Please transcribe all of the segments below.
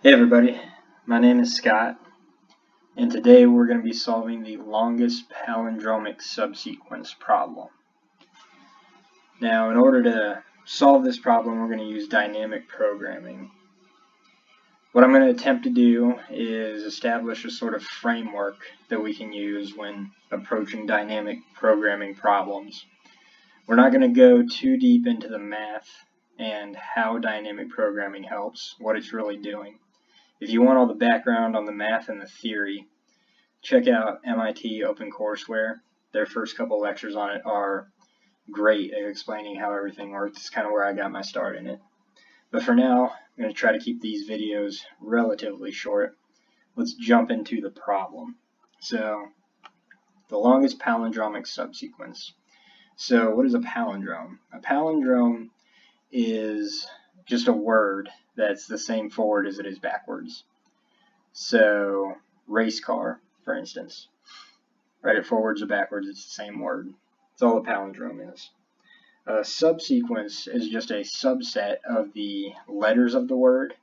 Hey everybody, my name is Scott, and today we're going to be solving the longest palindromic subsequence problem. Now, in order to solve this problem, we're going to use dynamic programming. What I'm going to attempt to do is establish a sort of framework that we can use when approaching dynamic programming problems. We're not going to go too deep into the math and how dynamic programming helps, what it's really doing. If you want all the background on the math and the theory, check out MIT OpenCourseWare. Their first couple lectures on it are great at explaining how everything works. It's kind of where I got my start in it. But for now, I'm going to try to keep these videos relatively short. Let's jump into the problem. So, the longest palindromic subsequence. So, what is a palindrome? A palindrome is just a word that's the same forward as it is backwards. So, race car, for instance. Write it forwards or backwards, it's the same word. That's all a palindrome is. A subsequence is just a subset of the letters of the word,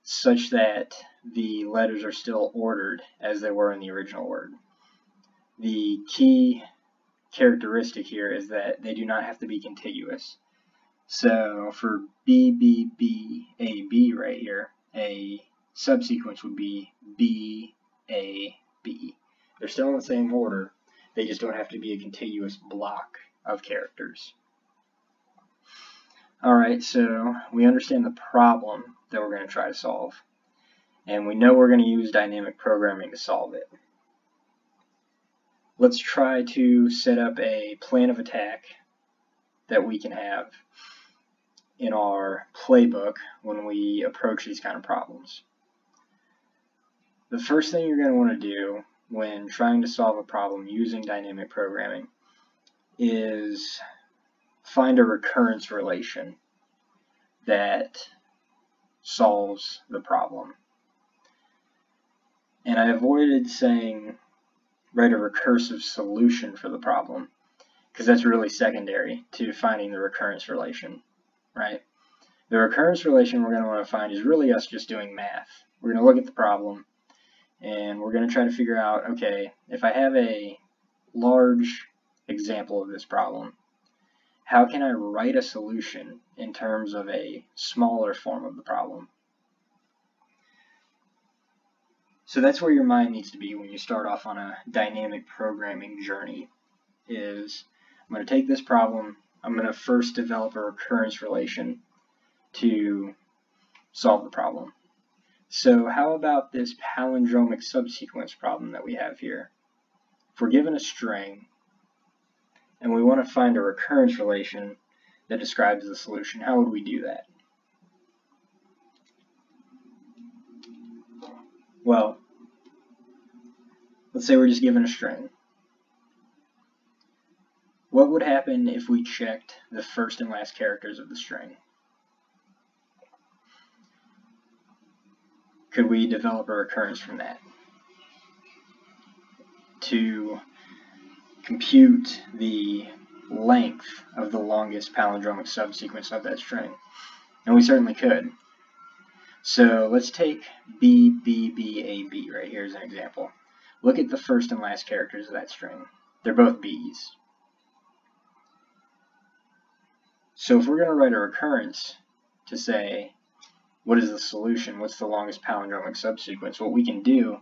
such that the letters are still ordered as they were in the original word. The key characteristic here is that they do not have to be contiguous. So for B, B, B, A, B right here, a subsequence would be B, A, B. They're still in the same order, they just don't have to be a contiguous block of characters. Alright, so we understand the problem that we're going to try to solve, and we know we're going to use dynamic programming to solve it. Let's try to set up a plan of attack that we can have in our playbook when we approach these kind of problems. The first thing you're going to want to do when trying to solve a problem using dynamic programming is find a recurrence relation that solves the problem. And I avoided saying write a recursive solution for the problem, because that's really secondary to finding the recurrence relation. Right? The recurrence relation we're going to want to find is really us just doing math. We're going to look at the problem and we're going to try to figure out, okay, if I have a large example of this problem, how can I write a solution in terms of a smaller form of the problem? So that's where your mind needs to be when you start off on a dynamic programming journey. Is I'm going to take this problem, I'm going to first develop a recurrence relation to solve the problem. So how about this palindromic subsequence problem that we have here? If we're given a string and we want to find a recurrence relation that describes the solution, how would we do that? Well, let's say we're just given a string. What would happen if we checked the first and last characters of the string? Could we develop a recurrence from that to compute the length of the longest palindromic subsequence of that string? And we certainly could. So let's take B, B, B, A, B right here as an example. Look at the first and last characters of that string. They're both B's. So if we're going to write a recurrence to say, what is the solution? What's the longest palindromic subsequence? What we can do,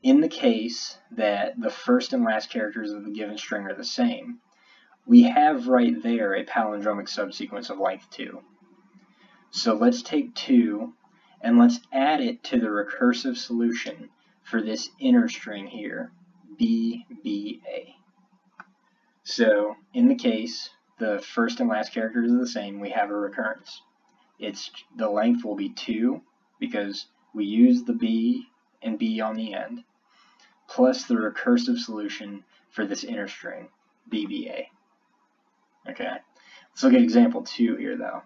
in the case that the first and last characters of the given string are the same, we have right there a palindromic subsequence of length 2. So let's take 2 and let's add it to the recursive solution for this inner string here, B, B, A. So in the case the first and last characters are the same, we have a recurrence. The length will be 2 because we use the B and B on the end, plus the recursive solution for this inner string, BBA. Okay, let's look at example 2 here though.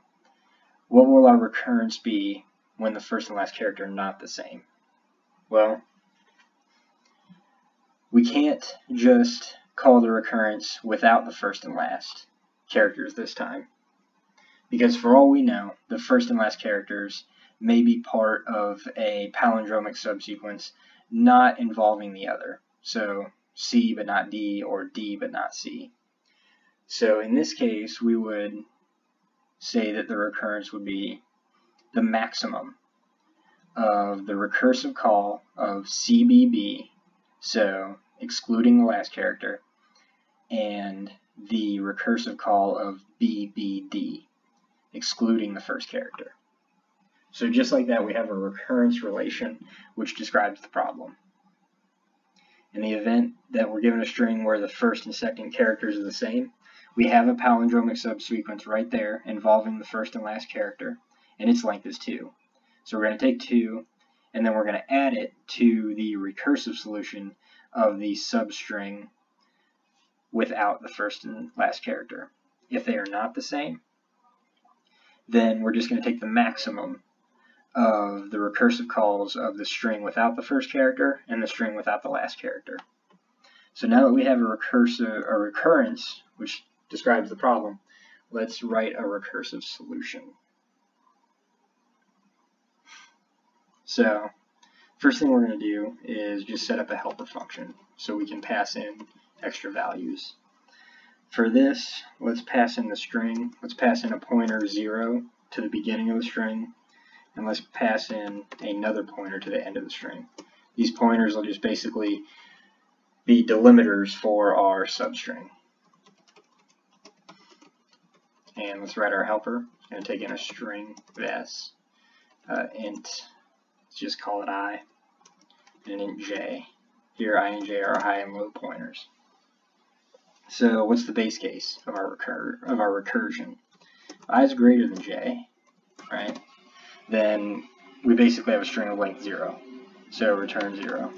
What will our recurrence be when the first and last character are not the same? Well, we can't just call the recurrence without the first and last characters this time, because for all we know, the first and last characters may be part of a palindromic subsequence not involving the other. So C but not D, or D but not C. So in this case, we would say that the recurrence would be the maximum of the recursive call of CBB, so excluding the last character, and the recursive call of BBD, excluding the first character. So just like that, we have a recurrence relation which describes the problem. In the event that we're given a string where the first and second characters are the same, we have a palindromic subsequence right there involving the first and last character, and its length is 2. So we're going to take 2, and then we're going to add it to the recursive solution of the substring without the first and last character. If they are not the same, then we're just going to take the maximum of the recursive calls of the string without the first character and the string without the last character. So now that we have a recurrence, which describes the problem, let's write a recursive solution. So first thing we're going to do is just set up a helper function so we can pass in extra values. For this, let's pass in the string. Let's pass in a pointer 0 to the beginning of the string, and let's pass in another pointer to the end of the string. These pointers will just basically be delimiters for our substring. And let's write our helper. It's going to take in a string of s, int, let's just call it I, and int j. Here I and j are high and low pointers. So what's the base case of our recursion? If I is greater than j, right? Then we basically have a string of length 0. So return 0.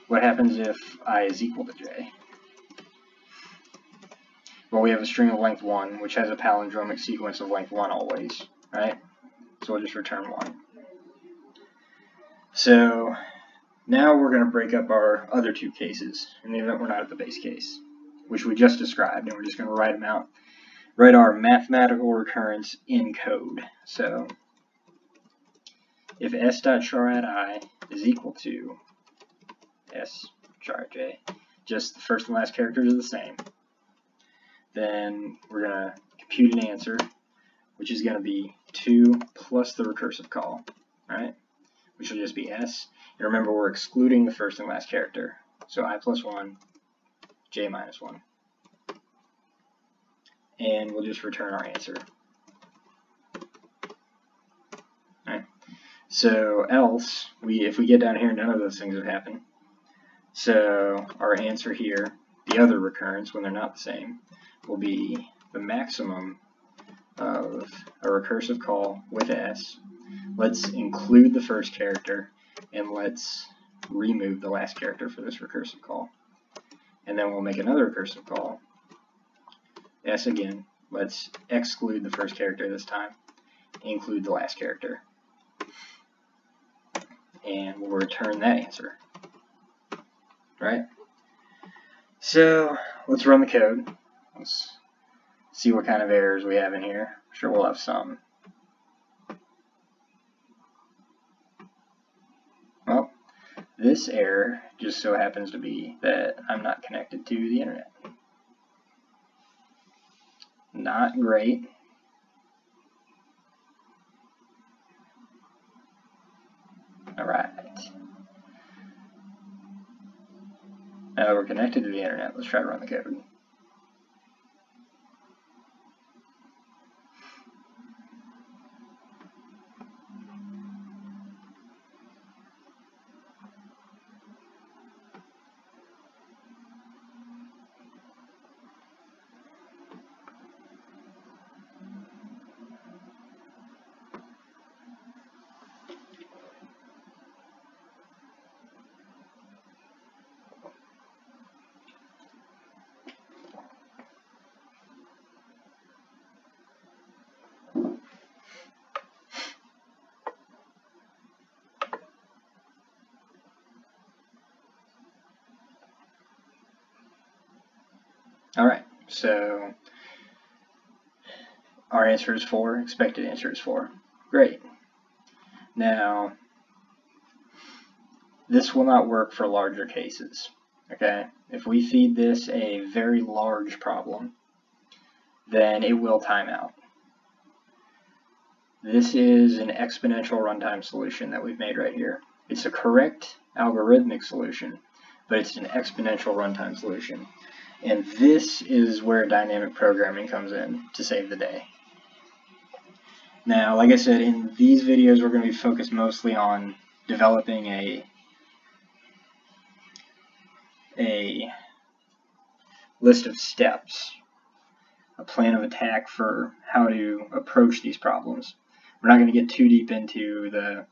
What happens if I is equal to j? Well, we have a string of length 1, which has a palindromic sequence of length 1 always, right? So we'll just return 1. So now we're going to break up our other two cases in the event we're not at the base case, which we just described, and we're just going to write them out. Write our mathematical recurrence in code. So if s.char at I is equal to s.char at j, just the first and last characters are the same, then we're going to compute an answer, which is going to be 2 plus the recursive call, right? Which will just be s. And remember, we're excluding the first and last character. So I plus 1, j minus 1. And we'll just return our answer. Right. So else, if we get down here, none of those things would happen. So our answer here, the other recurrence, when they're not the same, will be the maximum of a recursive call with s. Let's include the first character, and let's remove the last character for this recursive call. And then we'll make another recursive call, s again. Let's exclude the first character this time, include the last character, and we'll return that answer. Right? So let's run the code. Let's see what kind of errors we have in here. I'm sure we'll have some. Well, this error just so happens to be that I'm not connected to the internet. Not great. Alright. Now that we're connected to the internet, let's try to run the code. Alright, so our answer is 4, expected answer is 4. Great. Now, this will not work for larger cases. Okay? If we feed this a very large problem, then it will time out. This is an exponential runtime solution that we've made right here. It's a correct algorithmic solution, but it's an exponential runtime solution. And this is where dynamic programming comes in to save the day. Now, like I said, in these videos we're going to be focused mostly on developing a list of steps, a plan of attack for how to approach these problems. We're not going to get too deep into the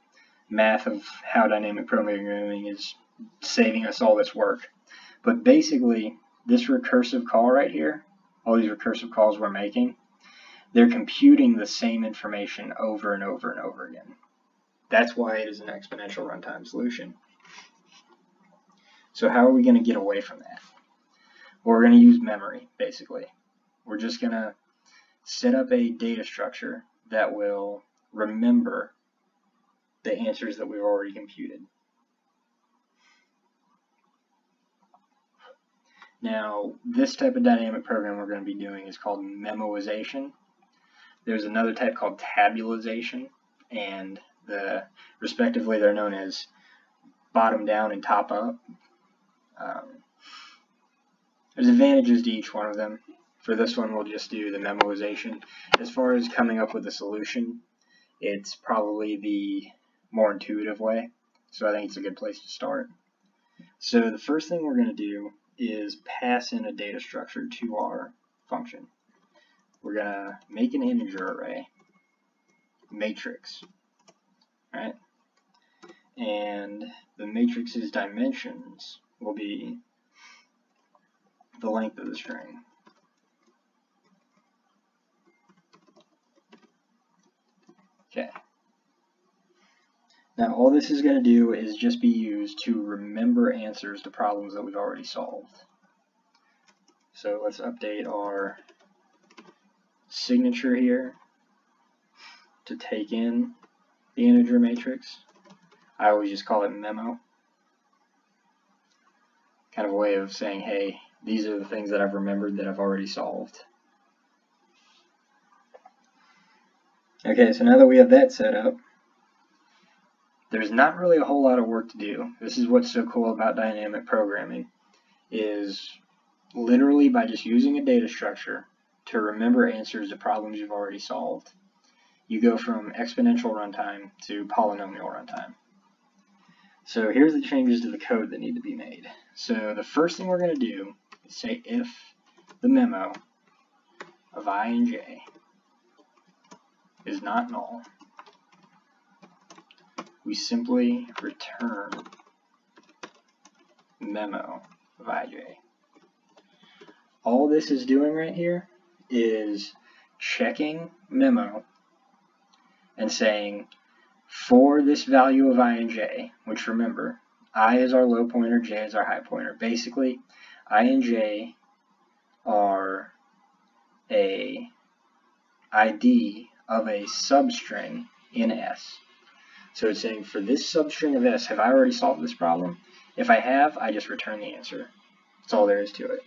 math of how dynamic programming is saving us all this work. But basically, this recursive call right here, all these recursive calls we're making, they're computing the same information over and over and over again. That's why it is an exponential runtime solution. So how are we going to get away from that? Well, we're going to use memory, basically. We're just going to set up a data structure that will remember the answers that we've already computed. Now, this type of dynamic program we're going to be doing is called memoization. There's another type called tabulization, and respectively they're known as bottom down and top up. There's advantages to each one of them. For this one, we'll just do the memoization. As far as coming up with a solution, it's probably the more intuitive way, so I think it's a good place to start. So the first thing we're going to do is pass in a data structure to our function. We're going to make an integer array, matrix, right? And the matrix's dimensions will be the length of the string. Okay. Now all this is going to do is just be used to remember answers to problems that we've already solved. So let's update our signature here to take in the integer matrix. I always just call it memo. Kind of a way of saying, hey, these are the things that I've remembered that I've already solved. Okay, so now that we have that set up, there's not really a whole lot of work to do. This is what's so cool about dynamic programming, is literally by just using a data structure to remember answers to problems you've already solved, you go from exponential runtime to polynomial runtime. So here's the changes to the code that need to be made. So the first thing we're going to do is say if the memo of I and j is not null, we simply return memo of ij. All this is doing right here is checking memo and saying for this value of I and j, which remember, I is our low pointer, j is our high pointer. Basically, I and j are a ID of a substring in S. So it's saying for this substring of S, have I already solved this problem? If I have, I just return the answer. That's all there is to it.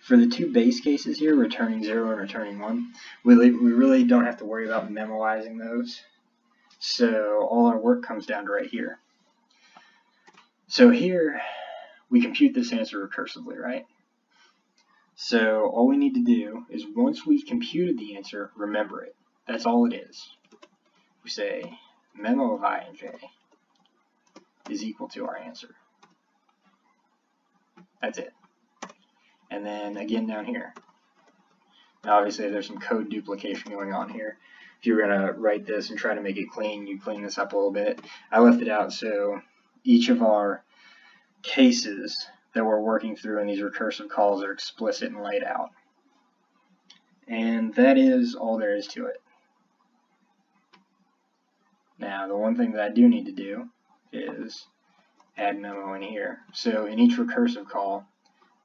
For the two base cases here, returning 0 and returning 1, we really don't have to worry about memoizing those. So all our work comes down to right here. So here, we compute this answer recursively, right? So all we need to do is once we've computed the answer, remember it. That's all it is. We say memo of I and j is equal to our answer. That's it. And then again down here. Now obviously there's some code duplication going on here. If you were going to write this and try to make it clean, you clean this up a little bit. I left it out so each of our cases that we're working through in these recursive calls are explicit and laid out. And that is all there is to it. Now the one thing that I do need to do is add memo in here. So in each recursive call,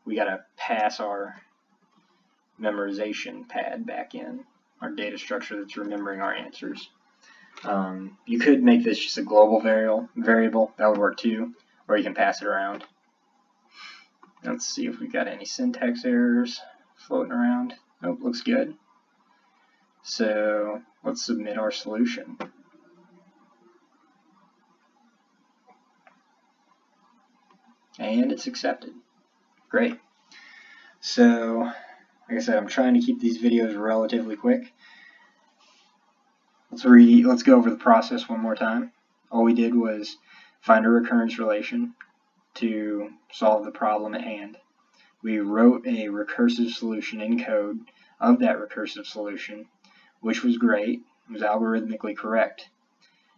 we got to pass our memorization pad back in. our data structure that's remembering our answers. You could make this just a global variable, that would work too, or you can pass it around. Let's see if we got any syntax errors floating around. Nope, looks good. So let's submit our solution. And it's accepted. Great. So, like I said, I'm trying to keep these videos relatively quick. Let's go over the process one more time. All we did was find a recurrence relation to solve the problem at hand. We wrote a recursive solution in code of that recursive solution, which was great. It was algorithmically correct.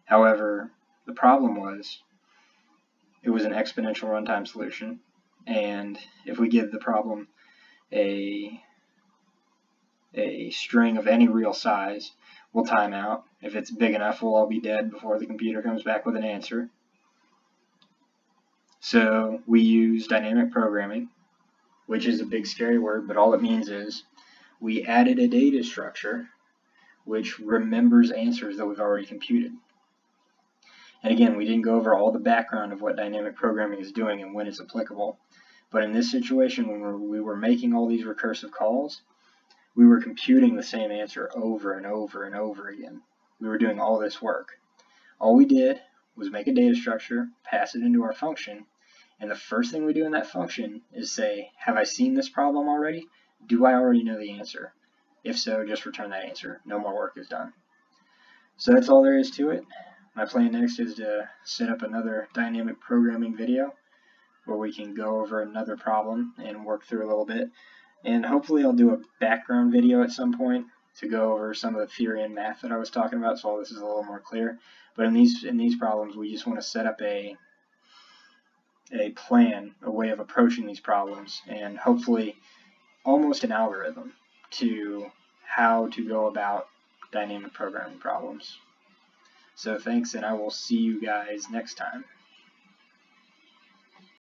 However, the problem was it was an exponential runtime solution, and if we give the problem a string of any real size, we'll time out. If it's big enough, we'll all be dead before the computer comes back with an answer. So we use dynamic programming, which is a big scary word, but all it means is we added a data structure which remembers answers that we've already computed. And again, we didn't go over all the background of what dynamic programming is doing and when it's applicable. But in this situation, when we were making all these recursive calls, we were computing the same answer over and over and over again. We were doing all this work. All we did was make a data structure, pass it into our function, and the first thing we do in that function is say, have I seen this problem already? Do I already know the answer? If so, just return that answer. No more work is done. So that's all there is to it. My plan next is to set up another dynamic programming video where we can go over another problem and work through a little bit. And hopefully I'll do a background video at some point to go over some of the theory and math that I was talking about, so all this is a little more clear. But in these problems, we just want to set up a plan, a way of approaching these problems, and hopefully almost an algorithm to how to go about dynamic programming problems. So thanks, and I will see you guys next time.